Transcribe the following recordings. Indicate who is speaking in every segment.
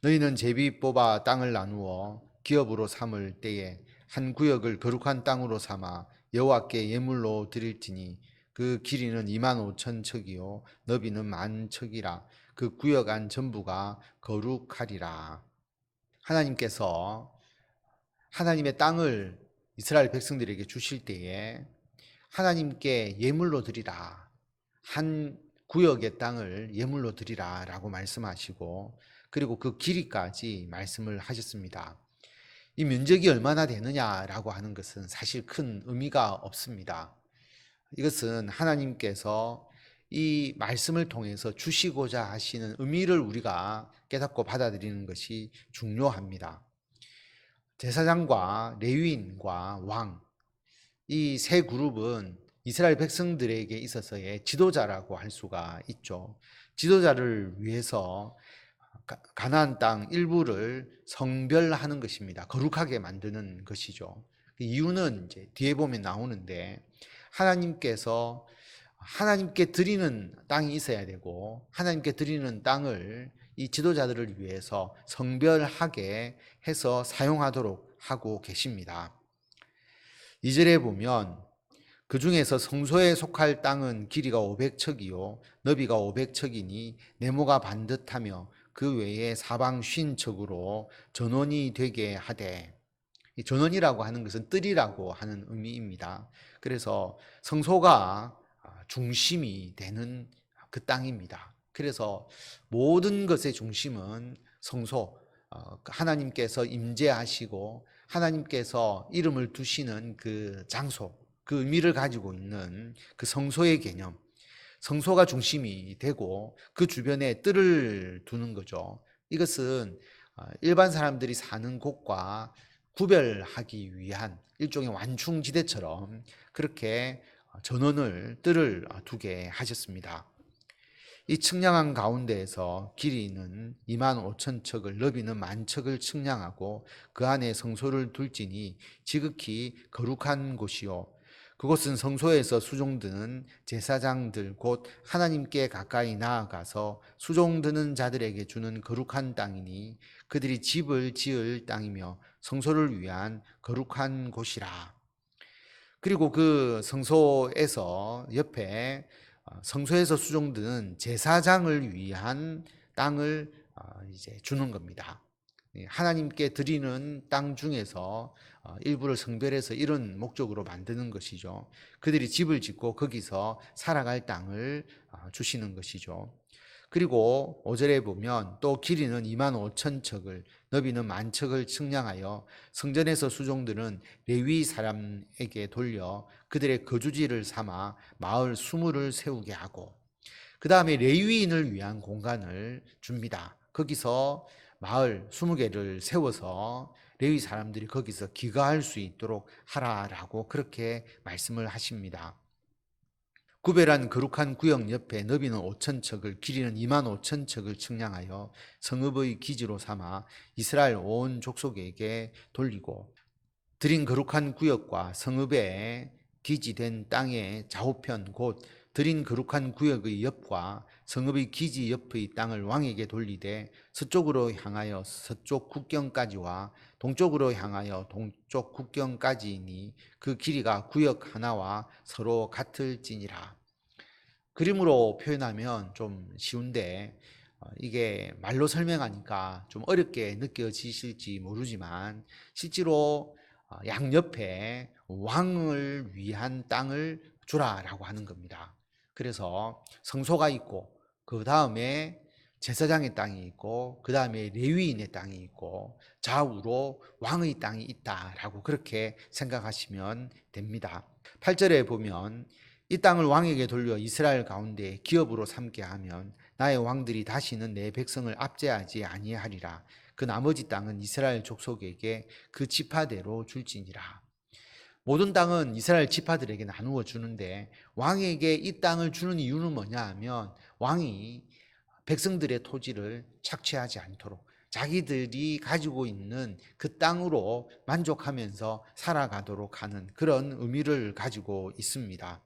Speaker 1: 너희는 제비 뽑아 땅을 나누어 기업으로 삼을 때에 한 구역을 거룩한 땅으로 삼아 여호와께 예물로 드릴지니 그 길이는 25,000척이요 너비는 10,000척이라. 그 구역 안 전부가 거룩하리라. 하나님께서 하나님의 땅을 이스라엘 백성들에게 주실 때에 하나님께 예물로 드리라. 한 구역의 땅을 예물로 드리라 라고 말씀하시고, 그리고 그 길이까지 말씀을 하셨습니다. 이 면적이 얼마나 되느냐라고 하는 것은 사실 큰 의미가 없습니다. 이것은 하나님께서 이 말씀을 통해서 주시고자 하시는 의미를 우리가 깨닫고 받아들이는 것이 중요합니다. 제사장과 레위인과 왕, 이 세 그룹은 이스라엘 백성들에게 있어서의 지도자라고 할 수가 있죠. 지도자를 위해서 가나안 땅 일부를 성별하는 것입니다. 거룩하게 만드는 것이죠. 그 이유는 이제 뒤에 보면 나오는데, 하나님께서 하나님께 드리는 땅이 있어야 되고, 하나님께 드리는 땅을 이 지도자들을 위해서 성별하게 해서 사용하도록 하고 계십니다. 2절에 보면 그 중에서 성소에 속할 땅은 길이가 500척이요 너비가 500척이니 네모가 반듯하며 그 외에 사방 50척으로 전원이 되게 하되, 이 전원이라고 하는 것은 뜰이라고 하는 의미입니다. 그래서 성소가 중심이 되는 그 땅입니다. 그래서 모든 것의 중심은 성소, 하나님께서 임재하시고 하나님께서 이름을 두시는 그 장소, 그 의미를 가지고 있는 그 성소의 개념, 성소가 중심이 되고 그 주변에 뜰을 두는 거죠. 이것은 일반 사람들이 사는 곳과 구별하기 위한 일종의 완충지대처럼 그렇게 전원을, 뜰을 두게 하셨습니다. 이 측량한 가운데에서 길이는 25,000척을, 너비는 10,000척을 측량하고 그 안에 성소를 둘지니 지극히 거룩한 곳이요 그곳은 성소에서 수종드는 제사장들 곧 하나님께 가까이 나아가서 수종드는 자들에게 주는 거룩한 땅이니 그들이 집을 지을 땅이며 성소를 위한 거룩한 곳이라. 그리고 그 성소에서 옆에 성소에서 수종드는 제사장을 위한 땅을 이제 주는 겁니다. 하나님께 드리는 땅 중에서 일부를 성별해서 이런 목적으로 만드는 것이죠. 그들이 집을 짓고 거기서 살아갈 땅을 주시는 것이죠. 그리고 5절에 보면 또 길이는 25,000척을 너비는 10,000척을 측량하여 성전에서 수종들은 레위 사람에게 돌려 그들의 거주지를 삼아 마을 20을 세우게 하고, 그 다음에 레위인을 위한 공간을 줍니다. 거기서 마을 20개를 세워서 레위 사람들이 거기서 기거할 수 있도록 하라라고 그렇게 말씀을 하십니다. 구별한 거룩한 구역 옆에 너비는 5,000척을 길이는 25,000척을 측량하여 성읍의 기지로 삼아 이스라엘 온 족속에게 돌리고, 드린 거룩한 구역과 성읍에 기지된 땅의 좌우편 곧 드린 거룩한 구역의 옆과 성읍의 기지 옆의 땅을 왕에게 돌리되 서쪽으로 향하여 서쪽 국경까지와 동쪽으로 향하여 동쪽 국경까지이니 그 길이가 구역 하나와 서로 같을지니라. 그림으로 표현하면 좀 쉬운데 이게 말로 설명하니까 좀 어렵게 느껴지실지 모르지만 실제로 양옆에 왕을 위한 땅을 주라라고 하는 겁니다. 그래서 성소가 있고 그 다음에 제사장의 땅이 있고 그 다음에 레위인의 땅이 있고 좌우로 왕의 땅이 있다라고 그렇게 생각하시면 됩니다. 8절에 보면 이 땅을 왕에게 돌려 이스라엘 가운데 기업으로 삼게 하면 나의 왕들이 다시는 내 백성을 압제하지 아니하리라. 그 나머지 땅은 이스라엘 족속에게 그 지파대로 줄지니라. 모든 땅은 이스라엘 지파들에게 나누어 주는데 왕에게 이 땅을 주는 이유는 뭐냐 하면 왕이 백성들의 토지를 착취하지 않도록 자기들이 가지고 있는 그 땅으로 만족하면서 살아가도록 하는 그런 의미를 가지고 있습니다.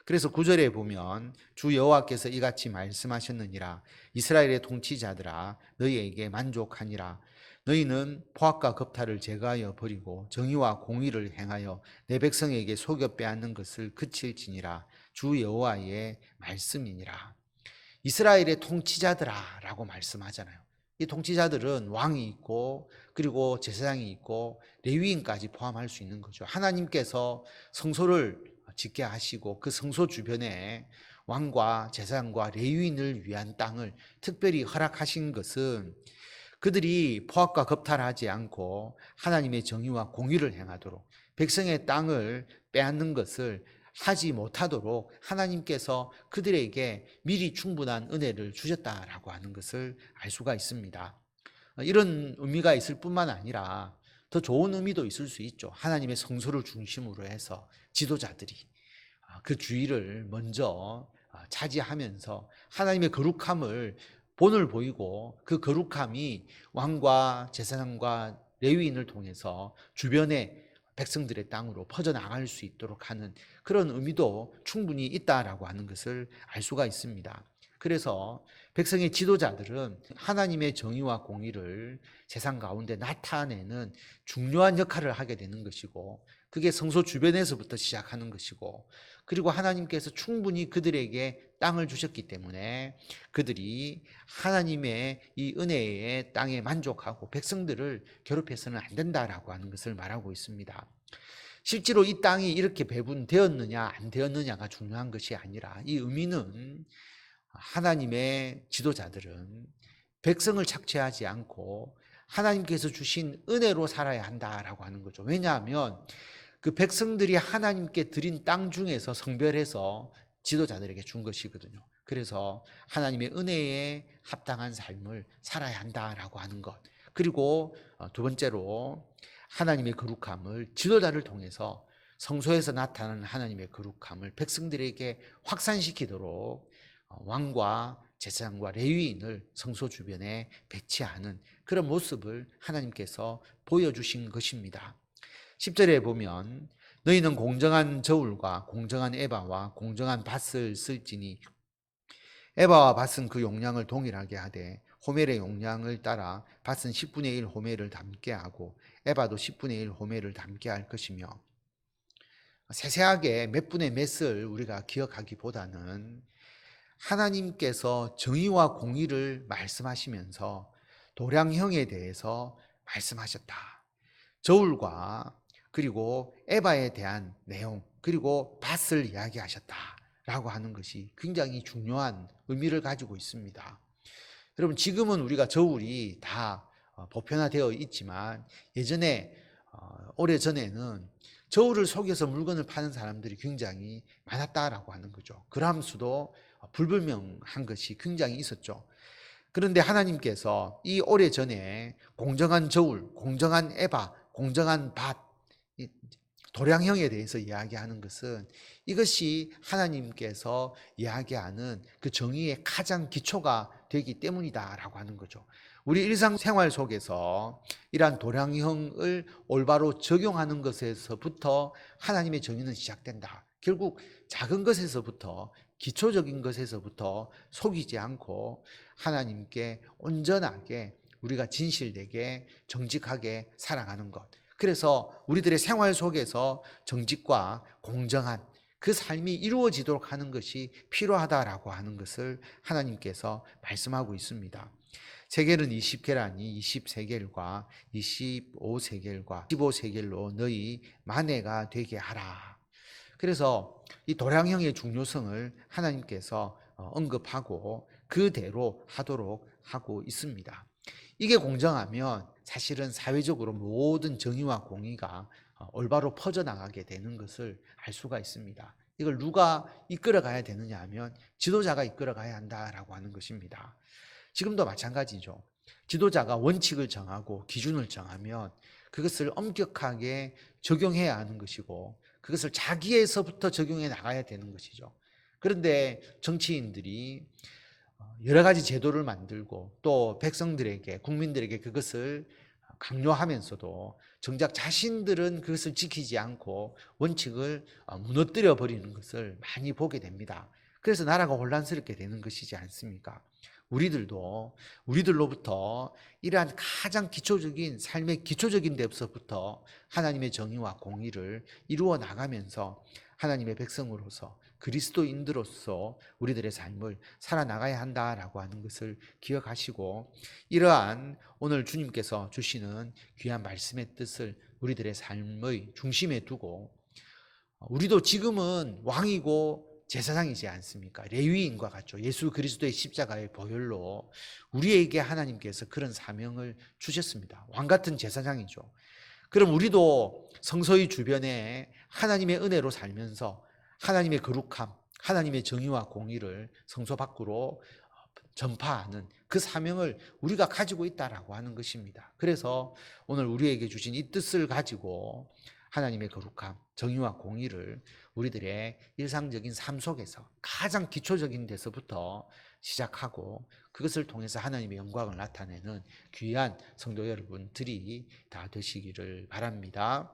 Speaker 1: 그래서 9절에 보면 주 여호와께서 이같이 말씀하셨느니라. 이스라엘의 통치자들아 너희에게 만족하니라. 너희는 포악과 겁탈을 제거하여 버리고 정의와 공의를 행하여 내 백성에게 속여 빼앗는 것을 그칠지니라. 주 여호와의 말씀이니라. 이스라엘의 통치자들아 라고 말씀하잖아요. 이 통치자들은 왕이 있고 그리고 제사장이 있고 레위인까지 포함할 수 있는 거죠. 하나님께서 성소를 짓게 하시고 그 성소 주변에 왕과 제사장과 레위인을 위한 땅을 특별히 허락하신 것은 그들이 포악과 겁탈하지 않고 하나님의 정의와 공의를 행하도록 백성의 땅을 빼앗는 것을 하지 못하도록 하나님께서 그들에게 미리 충분한 은혜를 주셨다라고 하는 것을 알 수가 있습니다. 이런 의미가 있을 뿐만 아니라 더 좋은 의미도 있을 수 있죠. 하나님의 성소를 중심으로 해서 지도자들이 그 주의를 먼저 차지하면서 하나님의 거룩함을 본을 보이고 그 거룩함이 왕과 제사장과 레위인을 통해서 주변의 백성들의 땅으로 퍼져나갈 수 있도록 하는 그런 의미도 충분히 있다라고 하는 것을 알 수가 있습니다. 그래서 백성의 지도자들은 하나님의 정의와 공의를 세상 가운데 나타내는 중요한 역할을 하게 되는 것이고 그게 성소 주변에서부터 시작하는 것이고 그리고 하나님께서 충분히 그들에게 땅을 주셨기 때문에 그들이 하나님의 이 은혜의 땅에 만족하고 백성들을 괴롭혀서는 안 된다라고 하는 것을 말하고 있습니다. 실제로 이 땅이 이렇게 배분되었느냐 안 되었느냐가 중요한 것이 아니라 이 의미는 하나님의 지도자들은 백성을 착취하지 않고 하나님께서 주신 은혜로 살아야 한다라고 하는 거죠. 왜냐하면 그 백성들이 하나님께 드린 땅 중에서 성별해서 지도자들에게 준 것이거든요. 그래서 하나님의 은혜에 합당한 삶을 살아야 한다라고 하는 것. 그리고 두 번째로 하나님의 거룩함을 지도자를 통해서 성소에서 나타나는 하나님의 거룩함을 백성들에게 확산시키도록 왕과 제사장과 레위인을 성소 주변에 배치하는 그런 모습을 하나님께서 보여주신 것입니다. 10절에 보면 너희는 공정한 저울과 공정한 에바와 공정한 밭을 쓸지니 에바와 밭은 그 용량을 동일하게 하되 호멜의 용량을 따라 밭은 10분의 1 호멜을 담게 하고 에바도 10분의 1 호멜을 담게 할 것이며 세세하게 몇 분의 몇을 우리가 기억하기보다는 하나님께서 정의와 공의를 말씀하시면서 도량형에 대해서 말씀하셨다. 저울과 그리고 에바에 대한 내용 그리고 밭을 이야기하셨다라고 하는 것이 굉장히 중요한 의미를 가지고 있습니다. 여러분 지금은 우리가 저울이 다 보편화되어 있지만 예전에 오래전에는 저울을 속여서 물건을 파는 사람들이 굉장히 많았다라고 하는 거죠. 그람수도 불분명한 것이 굉장히 있었죠. 그런데 하나님께서 이 오래전에 공정한 저울, 공정한 에바, 공정한 밭, 도량형에 대해서 이야기하는 것은 이것이 하나님께서 이야기하는 그 정의의 가장 기초가 되기 때문이다라고 하는 거죠. 우리 일상생활 속에서 이러한 도량형을 올바로 적용하는 것에서부터 하나님의 정의는 시작된다. 결국 작은 것에서부터 기초적인 것에서부터 속이지 않고 하나님께 온전하게 우리가 진실되게 정직하게 살아가는 것. 그래서 우리들의 생활 속에서 정직과 공정한 그 삶이 이루어지도록 하는 것이 필요하다라고 하는 것을 하나님께서 말씀하고 있습니다. 세겔은 20계란이 20세겔과 25세겔과 15세겔로 너희 만회가 되게 하라. 그래서 이 도량형의 중요성을 하나님께서 언급하고 그대로 하도록 하고 있습니다. 이게 공정하면 사실은 사회적으로 모든 정의와 공의가 올바로 퍼져나가게 되는 것을 알 수가 있습니다. 이걸 누가 이끌어가야 되느냐 하면 지도자가 이끌어가야 한다라고 하는 것입니다. 지금도 마찬가지죠. 지도자가 원칙을 정하고 기준을 정하면 그것을 엄격하게 적용해야 하는 것이고 그것을 자기에서부터 적용해 나가야 되는 것이죠. 그런데 정치인들이 여러 가지 제도를 만들고 또 백성들에게 국민들에게 그것을 강요하면서도 정작 자신들은 그것을 지키지 않고 원칙을 무너뜨려 버리는 것을 많이 보게 됩니다. 그래서 나라가 혼란스럽게 되는 것이지 않습니까? 우리들로부터 이러한 가장 기초적인 삶의 기초적인 데서부터 하나님의 정의와 공의를 이루어 나가면서 하나님의 백성으로서 그리스도인들로서 우리들의 삶을 살아나가야 한다라고 하는 것을 기억하시고, 이러한 오늘 주님께서 주시는 귀한 말씀의 뜻을 우리들의 삶의 중심에 두고, 우리도 지금은 왕이고 제사장이지 않습니까? 레위인과 같죠. 예수 그리스도의 십자가의 보혈로 우리에게 하나님께서 그런 사명을 주셨습니다. 왕 같은 제사장이죠. 그럼 우리도 성소의 주변에 하나님의 은혜로 살면서 하나님의 거룩함, 하나님의 정의와 공의를 성소 밖으로 전파하는 그 사명을 우리가 가지고 있다라고 하는 것입니다. 그래서 오늘 우리에게 주신 이 뜻을 가지고 하나님의 거룩함, 정의와 공의를 우리들의 일상적인 삶 속에서 가장 기초적인 데서부터 시작하고, 그것을 통해서 하나님의 영광을 나타내는 귀한 성도 여러분들이 다 되시기를 바랍니다.